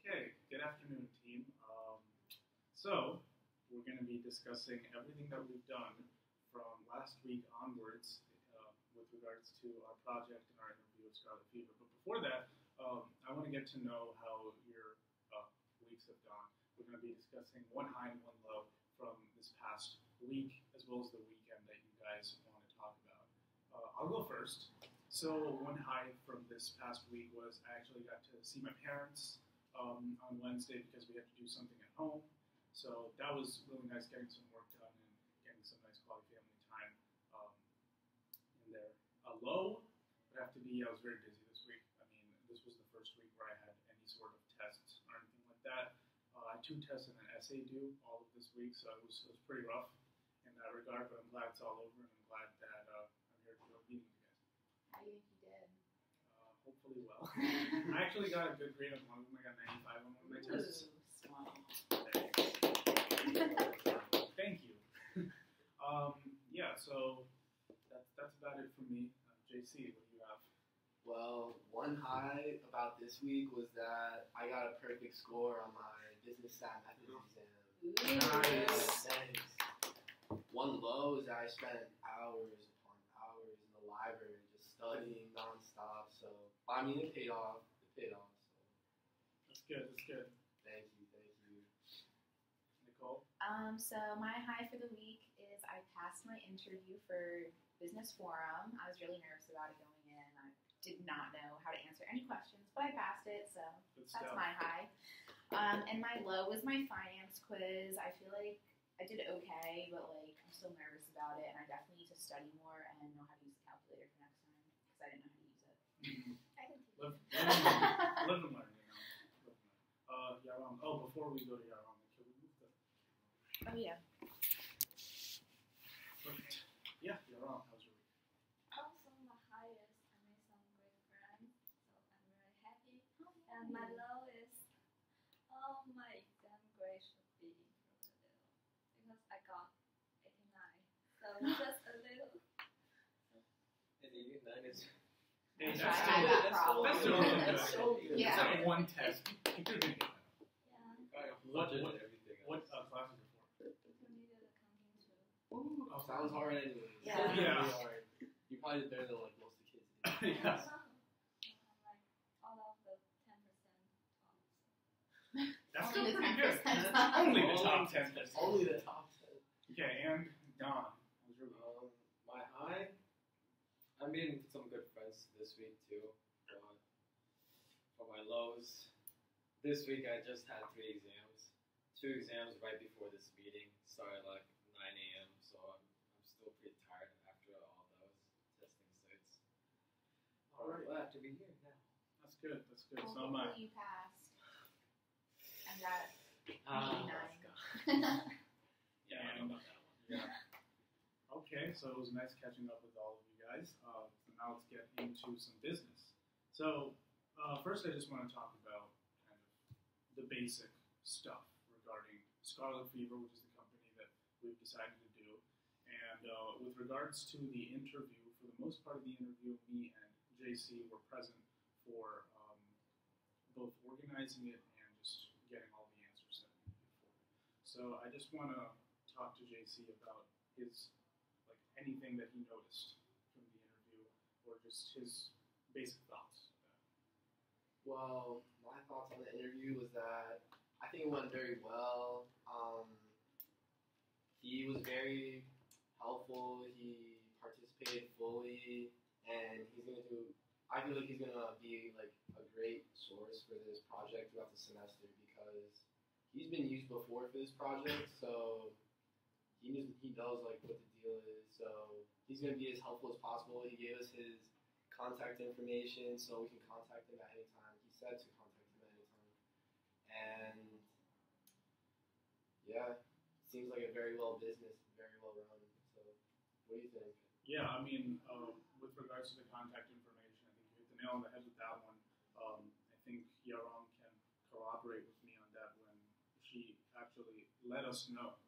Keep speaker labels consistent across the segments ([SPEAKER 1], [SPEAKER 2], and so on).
[SPEAKER 1] Okay, good afternoon, team. So, we're going to be discussing everything that we've done from last week onwards with regards to our project and our interview with Scarlet Fever. But before that, I want to get to know how your weeks have gone. We're going to be discussing one high and one low from this past week, as well as the weekend that you guys want to talk about. I'll go first. So one high from this past week was I actually got to see my parents on Wednesday because we had to do something at home. So that was really nice, getting some work done and getting some nice quality family time in there. A low would have to be I was very busy this week. I mean, this was the first week where I had any sort of tests or anything like that. I had 2 tests and an essay due all of this week, so it was pretty rough in that regard. But I'm glad it's all over, and I'm glad that I'm here to go meeting you guys.
[SPEAKER 2] How do you think you did?
[SPEAKER 1] Hopefully well. I actually got a good grade on one of them. I got 95 on one of my tests.
[SPEAKER 2] Smart.
[SPEAKER 1] Thank you. Yeah, so that's about it for me. JC, what do you have?
[SPEAKER 3] Well, one high about this week was that I got a perfect score on my business stat methods exam.
[SPEAKER 1] Nice.
[SPEAKER 3] Thanks. One low is that I spent hours upon hours in the library just studying nonstop. So, I mean, it paid off. So,
[SPEAKER 1] That's good. That's good.
[SPEAKER 3] thank you.
[SPEAKER 1] Nicole?
[SPEAKER 2] So my high for the week is I passed my interview for Business Forum. I was really nervous about it going in. I did not know how to answer any questions, but I passed it, so
[SPEAKER 1] Good
[SPEAKER 2] that's
[SPEAKER 1] stuff.
[SPEAKER 2] my high. And my low was my finance quiz. I feel like I did okay, but like I'm still nervous about it, and I definitely need to study more and know how to use the calculator for next time because I didn't know how to use it. I can teach you.
[SPEAKER 1] Live and learn, you know. Live and learn. Yaron. Oh, before we go to Yaron, can we move the...
[SPEAKER 2] Oh yeah.
[SPEAKER 1] Perfect. Yeah, Yaron, how's your week?
[SPEAKER 4] Also, my highest, I made some great friends, so I'm very happy. And my low is, my exam grade should be improved a little because I got 89, so just a little.
[SPEAKER 5] And 89 is...
[SPEAKER 1] Hey,
[SPEAKER 2] That's
[SPEAKER 1] that's
[SPEAKER 2] right, I got problems.
[SPEAKER 1] That's still really good.
[SPEAKER 5] That's so good.
[SPEAKER 2] Yeah.
[SPEAKER 1] It's like one test. You're gonna get that.
[SPEAKER 4] Yeah,
[SPEAKER 5] I got
[SPEAKER 1] What-
[SPEAKER 5] budget
[SPEAKER 1] what-
[SPEAKER 5] and everything
[SPEAKER 1] What
[SPEAKER 5] else.
[SPEAKER 1] class is it for?
[SPEAKER 4] intermediate accounting too.
[SPEAKER 1] Oh,
[SPEAKER 3] Sounds hard anyways.
[SPEAKER 2] Yeah.
[SPEAKER 1] Yeah.
[SPEAKER 3] Really hard. You probably did better than like most of the kids.
[SPEAKER 1] Yeah.
[SPEAKER 4] I'm like all of the 10% top.
[SPEAKER 1] That's
[SPEAKER 2] Only
[SPEAKER 1] still
[SPEAKER 2] the
[SPEAKER 1] pretty good.
[SPEAKER 2] 10%.
[SPEAKER 1] Only the top 10%.
[SPEAKER 3] Only the top 10.
[SPEAKER 1] Okay, and Don, how's your week?
[SPEAKER 5] My high, I'm meeting some good friends this week too. But for my lows, this week I just had 3 exams. 2 exams right before this meeting. Started like 9 a.m. So I'm still pretty tired after all those testing sites.
[SPEAKER 1] Alright.
[SPEAKER 5] Glad to be here now.
[SPEAKER 1] That's good. That's good.
[SPEAKER 2] Well,
[SPEAKER 1] So am I.
[SPEAKER 2] hopefully you passed. And got
[SPEAKER 5] let's go.
[SPEAKER 2] 89.
[SPEAKER 5] Yeah, I know about that one.
[SPEAKER 1] Yeah. Okay, so it was nice catching up with all of you guys. So now let's get into some business. So first, I just want to talk about kind of the basic stuff regarding Scarlet Fever, which is the company that we've decided to do. And with regards to the interview, for the most part of the interview, me and JC were present for both organizing it and just getting all the answers that we needed for it. So I just want to talk to JC about his, like, anything that he noticed from the interview, or just his basic thoughts.
[SPEAKER 3] Well, my thoughts on the interview was that I think it went very well. He was very helpful. He participated fully, and I feel like he's gonna be like a great source for this project throughout the semester because he's been used before for this project, so he knows like what the deal is. So he's gonna be as helpful as possible. He gave us his contact information so we can contact him at any time. He said to contact him at any time. And yeah, seems like a very well business, very well run. So what do you think?
[SPEAKER 1] Yeah, I mean, with regards to the contact information, I think you hit the nail on the head with that one. I think Yaron can corroborate with me on that when she actually let us know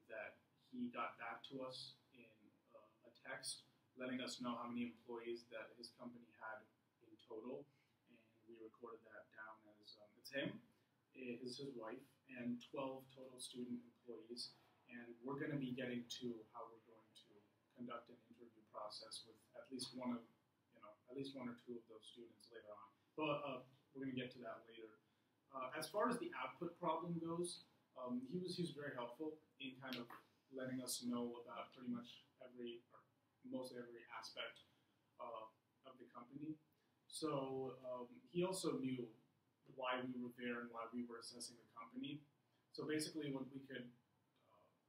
[SPEAKER 1] that he got back to us in a text letting us know how many employees that his company had in total, and we recorded that down as it's him. is his wife, and 12 total student employees. And we're going to be getting to how we're going to conduct an interview process with at least one or two of those students later on. But we're going to get to that later. As far as the output problem goes, he was very helpful in kind of letting us know about pretty much mostly every aspect of the company. So he also knew why we were there and why we were assessing the company. So basically what we could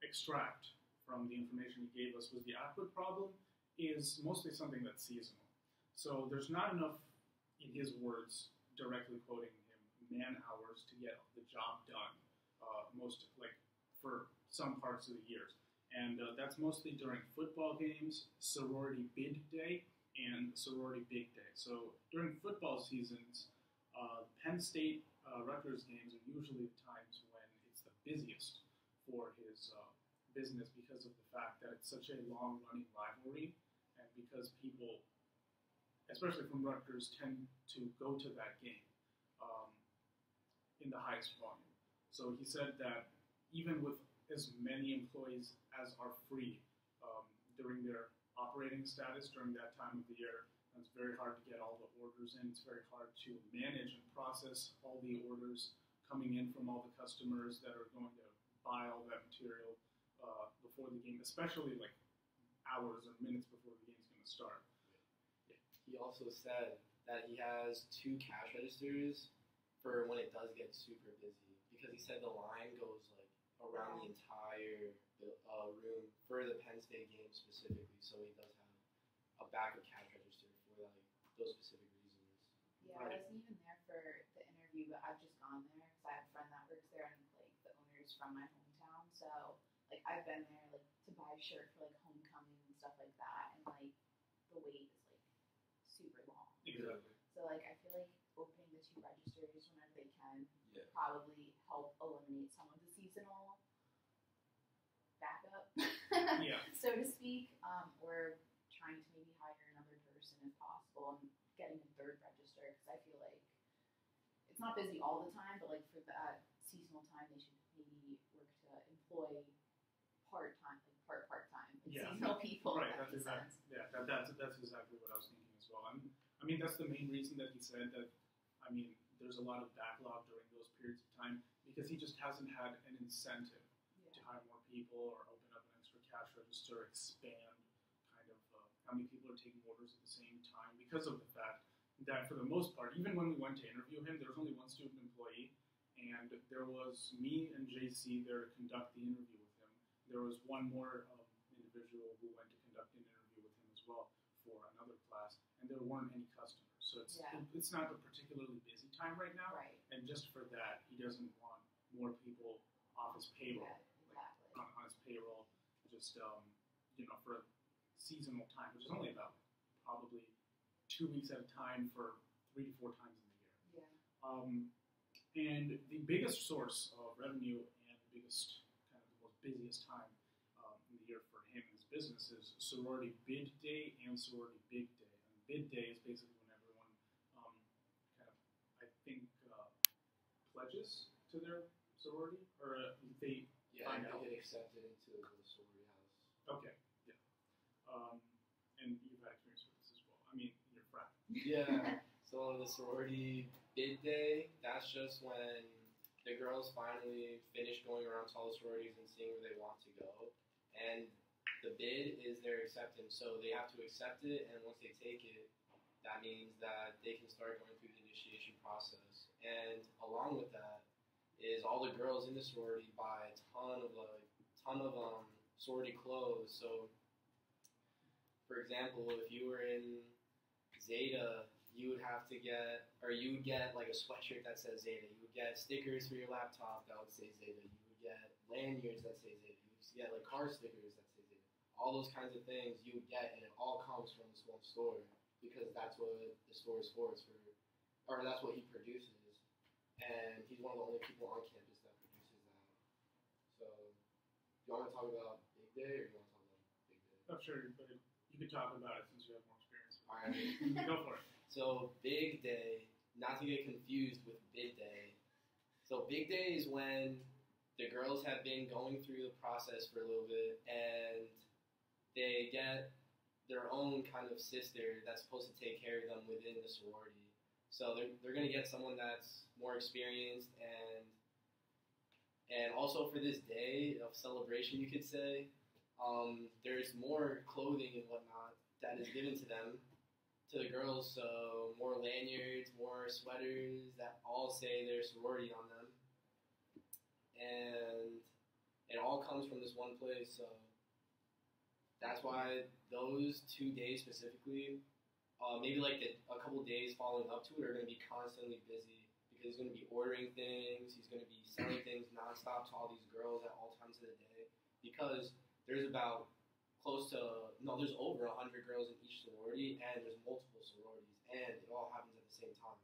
[SPEAKER 1] extract from the information he gave us was the output problem is mostly something that's seasonal. So there's not enough, in his words, directly quoting him, man hours to get the job done, for some parts of the years. And that's mostly during football games, sorority bid day, and sorority big day. So during football seasons, Penn State Rutgers games are usually the times when it's the busiest for his business because of the fact that it's such a long-running rivalry, and because people, especially from Rutgers, tend to go to that game in the highest volume. So he said that even with as many employees as are free during their operating status during that time of the year, it's very hard to get all the orders in. It's very hard to manage and process all the orders coming in from all the customers that are going to buy all that material before the game, especially like hours or minutes before the game's going to start.
[SPEAKER 3] Yeah. He also said that he has 2 cash registers for when it does get super busy, because he said the line goes like around the entire room for the Penn State game specifically. So he does have a backup cash register for like those specific reasons.
[SPEAKER 2] Yeah, I wasn't even there for the interview, but I've just gone there because I have a friend that works there, and like the owner's from my hometown. So like I've been there like to buy a shirt for like homecoming and stuff like that, and like the wait is like super long.
[SPEAKER 1] Exactly.
[SPEAKER 2] So like I feel like opening the 2 registers whenever they can
[SPEAKER 3] Yeah.
[SPEAKER 2] probably help eliminate some of the seasonal backup,
[SPEAKER 1] Yeah.
[SPEAKER 2] so to speak. Or trying to maybe hire another person if possible, and getting a 3rd register, because I feel like it's not busy all the time, but like for that seasonal time, they should maybe work to employ part-time, like part-time, like
[SPEAKER 1] Yeah.
[SPEAKER 2] seasonal people.
[SPEAKER 1] Right,
[SPEAKER 2] if that
[SPEAKER 1] that's
[SPEAKER 2] makes
[SPEAKER 1] exactly.
[SPEAKER 2] sense.
[SPEAKER 1] Yeah, that's exactly what I was thinking as well. I mean, that's the main reason that he said that. I mean, there's a lot of backlog during those periods of time because he just hasn't had an incentive to hire more people or open up an extra cash register, expand kind of how many people are taking orders at the same time, because of the fact that for the most part, even when we went to interview him, there was only 1 student employee, and there was me and JC there to conduct the interview with him. There was one more individual who went to conduct an interview with him as well for another class, and there weren't any customers. So it's not a particularly busy time right now,
[SPEAKER 2] Right.
[SPEAKER 1] and just for that, he doesn't want more people off his payroll,
[SPEAKER 2] Yeah, exactly.
[SPEAKER 1] on his payroll, just for a seasonal time, which is only about probably 2 weeks at a time for 3 to 4 times in the year.
[SPEAKER 2] Yeah.
[SPEAKER 1] And the biggest source of revenue and the biggest kind of the most busiest time in the year for him and his business is sorority bid day and sorority big day. And bid day is basically when everyone pledges to their sorority, or they find out.
[SPEAKER 3] They get accepted into the sorority house.
[SPEAKER 1] Okay, yeah. And you've had experience with this as well. I mean, you're frat.
[SPEAKER 3] Yeah. So the sorority bid day, that's just when the girls finally finish going around to all the sororities and seeing where they want to go. And the bid is their acceptance. So they have to accept it, and once they take it, that means that they can start going through the initiation process. And along with that is all the girls in the sorority buy a ton of sorority clothes. So, for example, if you were in Zeta, you would get like a sweatshirt that says Zeta. You would get stickers for your laptop that would say Zeta. You would get lanyards that say Zeta. You would get like car stickers that say Zeta. All those kinds of things you would get, and it all comes from this one store because that's what the store is for. That's what he produces. And he's one of the only people on campus that produces that. So, do you want to talk about Big Day, or do you want to talk about Big Day?
[SPEAKER 1] Oh, sure, but you could talk about it since you have more experience.
[SPEAKER 3] All right.
[SPEAKER 1] Go for it.
[SPEAKER 3] So, Big Day, not to get confused with Bid Day. So big day is when the girls have been going through the process for a little bit, and they get their own kind of sister that's supposed to take care of them within the sorority. So they're going to get someone that's more experienced, and also for this day of celebration, you could say, there's more clothing and whatnot that is given to them, to the girls. So more lanyards, more sweaters that all say their sorority on them, and it all comes from this one place. So that's why those 2 days specifically, maybe like a couple days following up to it, are going to be constantly busy because he's going to be ordering things, he's going to be selling things nonstop to all these girls at all times of the day, because there's there's over 100 girls in each sorority, and there's multiple sororities, and it all happens at the same time.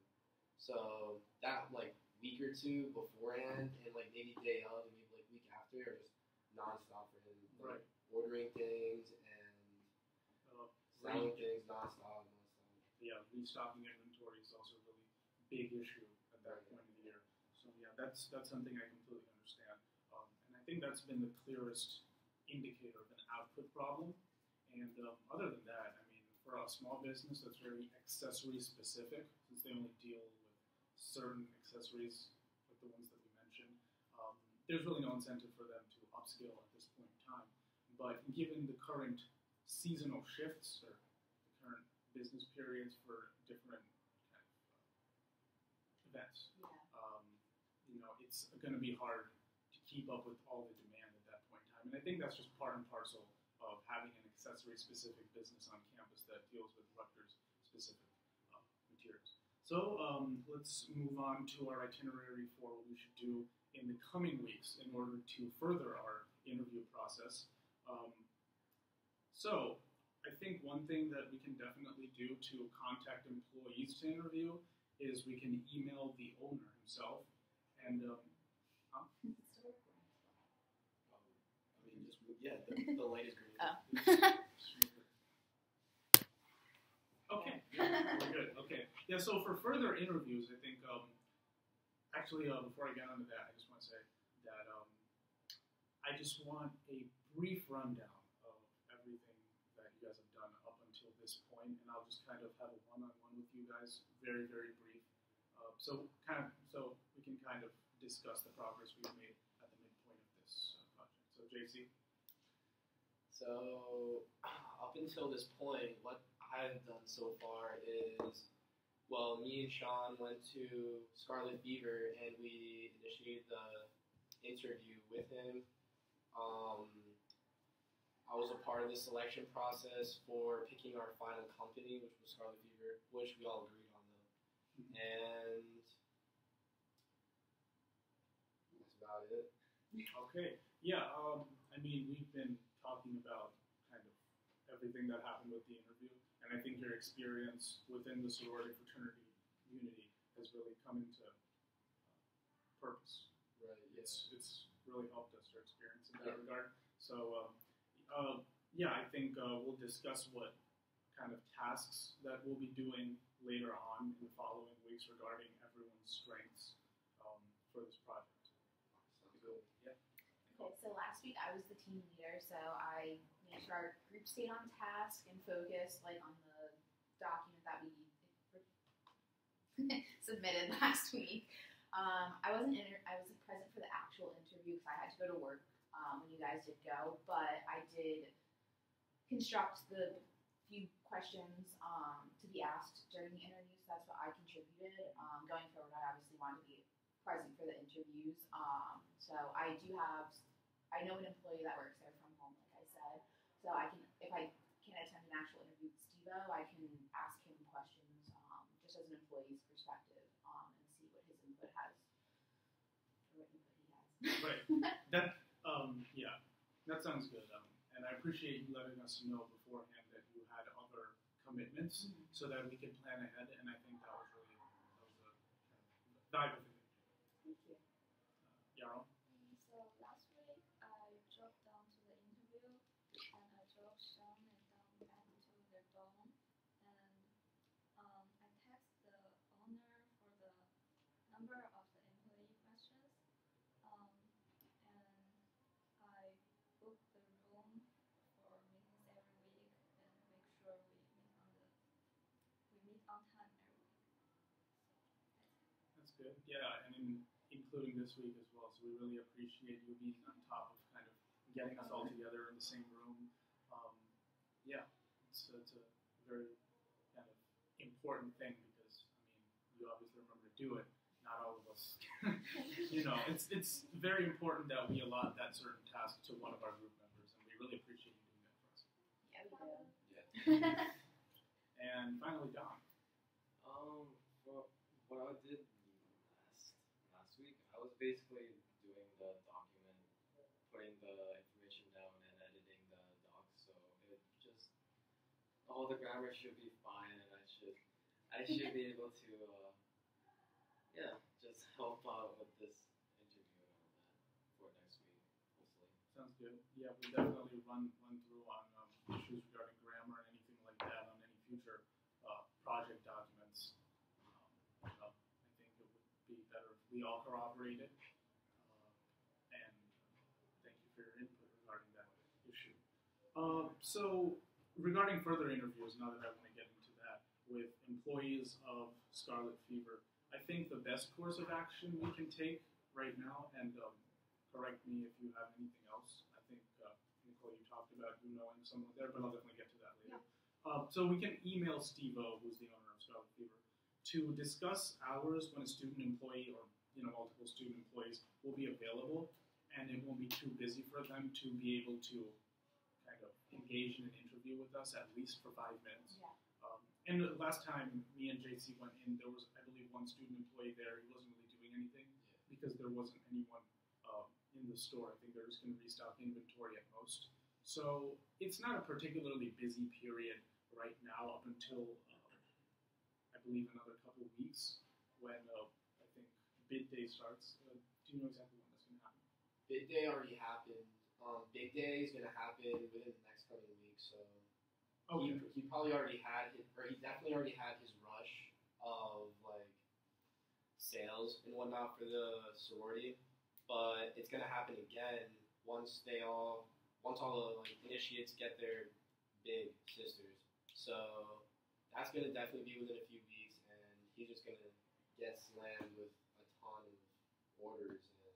[SPEAKER 3] So that like week or two beforehand, and like maybe day of, and maybe like week after, are just nonstop for him. Like,
[SPEAKER 1] Right.
[SPEAKER 3] Ordering things and selling things nonstop.
[SPEAKER 1] Yeah, restocking inventory is also a really big issue at that point of the year. So yeah, that's something I completely understand, and I think that's been the clearest indicator of an output problem. And other than that, I mean, for a small business that's very accessory specific, since they only deal with certain accessories like the ones that we mentioned, there's really no incentive for them to upscale at this point in time. But given the current seasonal shifts or the current business periods for different kind of events, it's going to be hard to keep up with all the demand at that point in time. And I think that's just part and parcel of having an accessory-specific business on campus that deals with Rutgers-specific materials. So let's move on to our itinerary for what we should do in the coming weeks in order to further our interview process. So I think one thing that we can definitely do to contact employees to interview is we can email the owner himself, and
[SPEAKER 3] The light is green.
[SPEAKER 2] Oh.
[SPEAKER 1] Okay, we're good. Okay, yeah. So for further interviews, I think before I get onto that, I just want to say that I just want a brief rundown of everything that you guys have done up until this point, and I'll just kind of have a one-on-one with you guys, very, very brief. So we can kind of discuss the progress we've made at the midpoint of this project. So JC.
[SPEAKER 3] So up until this point, what I've done so far is, well, me and Sean went to Scarlet Fever and we initiated the interview with him. I was a part of the selection process for picking our final company, which was Scarlet Fever, which we all agreed on though. And that's about it.
[SPEAKER 1] Okay. Yeah. I mean, we've been talking about kind of everything that happened with the interview, and I think your experience within the sorority fraternity community has really come into purpose.
[SPEAKER 3] Right.
[SPEAKER 1] It's really helped us, our experience in that regard. So I think we'll discuss what kind of tasks that we'll be doing later on in the following weeks regarding everyone's strengths for this project.
[SPEAKER 3] Sounds good.
[SPEAKER 1] Yeah.
[SPEAKER 2] Okay, so last week I was the team leader, so I made sure our group stayed on task and focused, like on the document that we submitted last week. I wasn't present for the actual interview because I had to go to work when you guys did go, but I did construct the few questions to be asked during the interview, so that's what I contributed. Going forward, I obviously wanted to be present for the interviews. So I know an employee that works there from home, like I said, so if I can attend an actual interview with Steve-O, I can ask him questions just as an employee's perspective and see what his input has, or what input he has.
[SPEAKER 1] Right. That sounds good. And I appreciate you letting us know beforehand that you had other commitments so that we could plan ahead. And I think that was a valuable thing.
[SPEAKER 2] Thank you.
[SPEAKER 1] Yarrow?
[SPEAKER 4] So last week I drove down to the interview and I drove Sean and Dom back to their dorm, and I texted the owner for the number of the employee question,
[SPEAKER 1] good. Yeah, and including this week as well. So we really appreciate you being on top of kind of getting us all together in the same room. Yeah, it's a very kind of important thing because you obviously remember to do it. Not all of us, it's very important that we allot that certain task to one of our group members, and we really appreciate you doing that for us.
[SPEAKER 2] Yeah, we do.
[SPEAKER 3] Yeah.
[SPEAKER 1] And finally, Don.
[SPEAKER 5] Well, what I did last week, I was basically doing the document, putting the information down, and editing the docs. So it just all the grammar should be fine, and I should be able to just help out with this interview and all that for next week, hopefully.
[SPEAKER 1] Sounds good. Yeah, we definitely run through on issues regarding grammar and anything like that on any future project documents. I think it would be better if we all corroborated. And thank you for your input regarding that issue. So regarding further interviews, now that I want to get into that, with employees of Scarlet Fever, I think the best course of action we can take right now, and correct me if you have anything else. I think, Nicole, you talked about you knowing someone there, but I'll definitely get to that later. Yeah. So we can email Steve-O, who's the owner of Scarlet Fever, to discuss hours when a student employee or multiple student employees will be available, and it won't be too busy for them to be able to kind of engage in an interview with us at least for 5 minutes.
[SPEAKER 2] Yeah.
[SPEAKER 1] And the last time me and JC went in, there was, I believe, one student employee there. He wasn't really doing anything because there wasn't anyone in the store. I think they're just going to restock inventory at most. So it's not a particularly busy period right now up until, I believe, another couple of weeks when I think bid day starts. Do you know exactly when that's going to happen?
[SPEAKER 3] Bid day already happened. Big day is going to happen within the next couple of weeks, so
[SPEAKER 1] Okay.
[SPEAKER 3] he probably already had his, or he definitely already had his rush of like sales and whatnot for the sorority, but it's going to happen again once all the like initiates get their big sisters. So that's going to definitely be within a few weeks, and he's just going to get slammed with a ton of orders and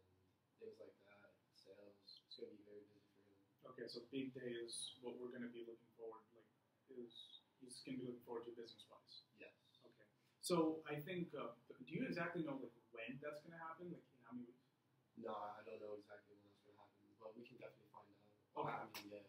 [SPEAKER 3] things like that. Sales. It's going to be very busy for him.
[SPEAKER 1] Okay, so big day is what we're going to be looking forward. He's going to be looking forward to business-wise.
[SPEAKER 3] Yes.
[SPEAKER 1] Okay. So I think, do you exactly know when that's going to happen? Like in how many weeks?
[SPEAKER 3] No, I don't know exactly when that's going to happen, but we can definitely find out.
[SPEAKER 1] Okay.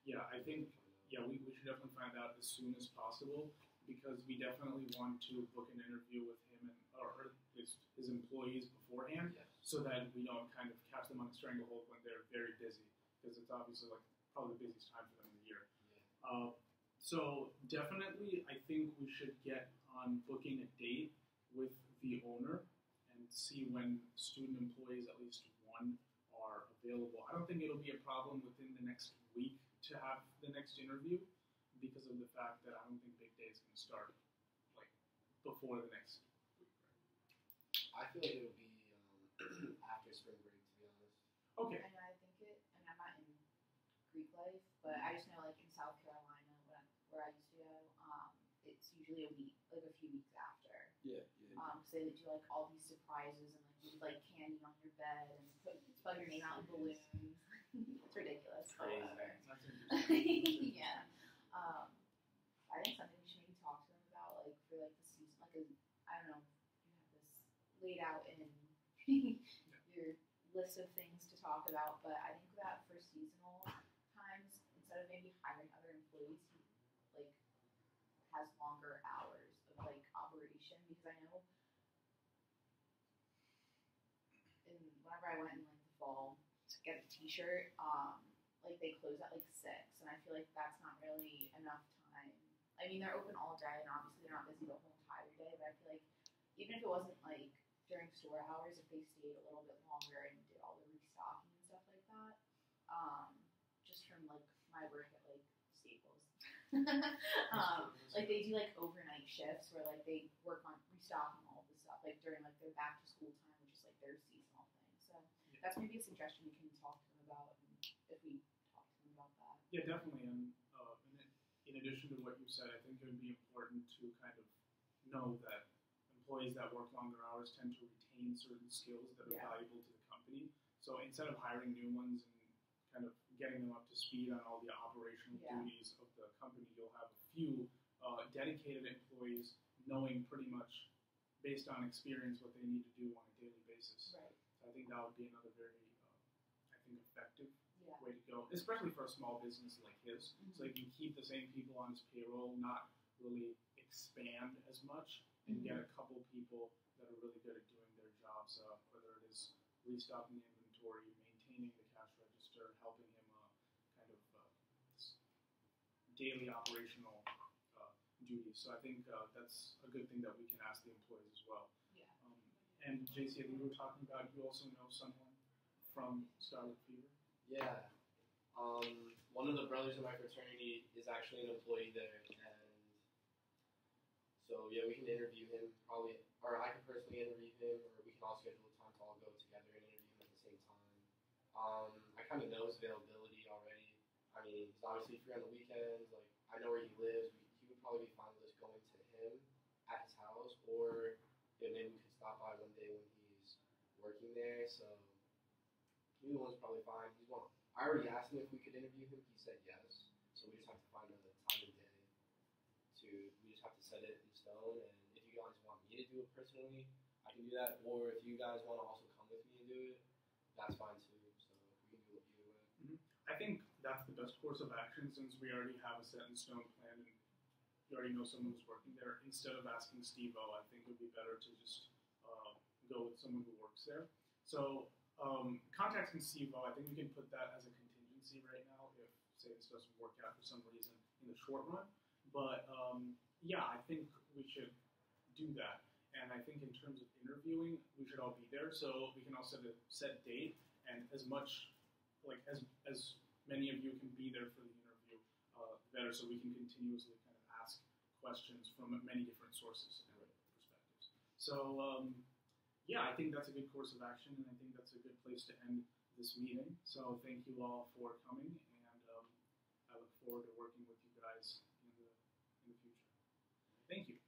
[SPEAKER 1] Yeah, I think we should definitely find out as soon as possible because we definitely want to book an interview with him or his employees beforehand, so that we don't kind of catch them on a stranglehold when they're very busy, because it's obviously probably the busiest time for them in the year.
[SPEAKER 3] Yeah.
[SPEAKER 1] So definitely, I think we should get on booking a date with the owner and see when student employees, at least one, are available. I don't think it'll be a problem within the next week to have the next interview because of the fact that I don't think big day is going to start before the next week.
[SPEAKER 3] I feel like it'll be after spring break, to be honest.
[SPEAKER 1] Okay.
[SPEAKER 2] I know, I think I'm not in Greek life, but I just know in South Carolina, where I used to go, it's usually a few weeks after.
[SPEAKER 3] Yeah.
[SPEAKER 2] So they do all these surprises and leave candy on your bed and spell your name out in balloons. It's ridiculous.
[SPEAKER 3] Crazy.
[SPEAKER 1] That's interesting.
[SPEAKER 2] Yeah. I think something we should maybe talk to them about, for the season. I don't know, you have this laid out in your list of things to talk about, but I think that for seasonal times, instead of maybe hiring other employees, he has longer hours of operation, because I know whenever I went in the fall to get a t-shirt, they close at 6, and I feel like that's not really enough time. I mean, they're open all day, and obviously they're not busy the whole entire day, but I feel like even if it wasn't during store hours, if they stayed a little bit longer and did all the restocking and stuff like that, just from my work at Staples, they do overnight shifts where they work on restocking all the stuff during their back to school time, which is their seasonal thing. So that's maybe a suggestion we can talk to them about, and if we talk to them about that.
[SPEAKER 1] Yeah, definitely. And in addition to what you said, I think it would be important to kind of know that employees that work longer hours tend to retain certain skills that are
[SPEAKER 2] Yeah.
[SPEAKER 1] valuable to the company. So instead of hiring new ones and kind of getting them up to speed on all the operational
[SPEAKER 2] Yeah.
[SPEAKER 1] duties of the company, you'll have a few dedicated employees knowing pretty much based on experience what they need to do on a daily basis.
[SPEAKER 2] Right.
[SPEAKER 1] So I think that would be another very, effective
[SPEAKER 2] Yeah.
[SPEAKER 1] way to go, especially for a small business like his. So he can keep the same people on his payroll, not really expand as much, and get a couple people that are really good at doing their jobs, whether it is restocking inventory, maintaining the cash register, helping him kind of daily operational duties. So I think that's a good thing that we can ask the employees as well.
[SPEAKER 2] Yeah.
[SPEAKER 1] And JC, I think we were talking about you also know someone from Scarlet Fever.
[SPEAKER 3] Yeah. One of the brothers in my fraternity is actually an employee there, and so yeah, we can interview him probably, or I can personally interview him, or we can all schedule a time to all go together and interview him at the same time. I kind of know his availability already. I mean, he's obviously free on the weekends. Like, I know where he lives. He would probably be fine with us going to him at his house, or maybe we could stop by one day when he's working there. So either one's probably fine. I already asked him if we could interview him. He said yes. So we just have to find a time and day. We just have to set it in stone. And if you guys want me to do it personally, I can do that. Or if you guys want to also come with me and do it, that's fine too. So we can do it either way.
[SPEAKER 1] I think that's the best course of action since we already have a set in stone plan and you already know someone who's working there. Instead of asking Steve-O, I think it would be better to just go with someone who works there. So contacting Steve-O, I think we can put that as a contingency right now if, say, this doesn't work out for some reason in the short run. But yeah, I think we should do that. And I think in terms of interviewing, we should all be there. So we can all set a set date, and as many of you can be there for the interview, the better. So we can continuously kind of ask questions from many different sources and perspectives. So yeah, I think that's a good course of action, and I think that's a good place to end this meeting. So thank you all for coming, and I look forward to working with you guys in the future. Thank you.